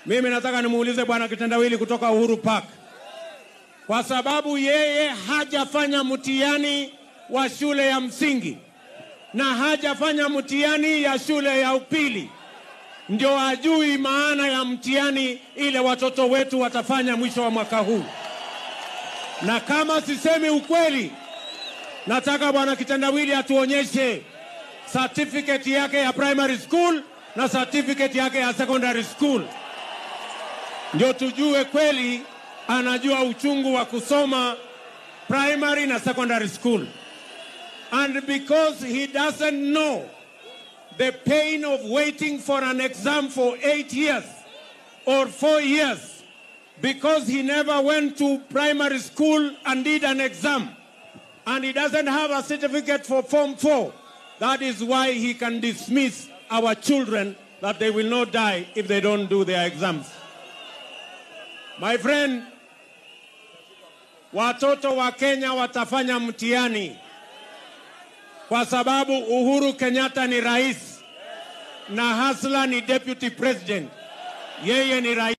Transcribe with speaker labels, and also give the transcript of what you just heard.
Speaker 1: Mimi nataka nimuulize bwana Kitendawili kutoka Uhuru Park. Kwa sababu yeye hajafanya mtihani wa shule ya msingi na hajafanya mtihani ya shule ya upili, ndio ajui maana ya mtihani ile watoto wetu watafanya mwisho wa mwaka huu. Na kama sisemi ukweli, nataka bwana Kitendawili atuonyeshe certificate yake ya primary school na certificate yake ya secondary school, ndio tujue kweli anajua uchungu wa kusoma primary na secondary school. And because he doesn't know the pain of waiting for an exam for 8 years or 4 years, because he never went to primary school and did an exam, and he doesn't have a certificate for Form 4, that is why he can dismiss our children that they will not die if they don't do their exams. My friend, watoto wa Kenya watafanya mtihani kwa sababu Uhuru Kenyatta ni rais na Hasla ni deputy president. Yeye ni rais.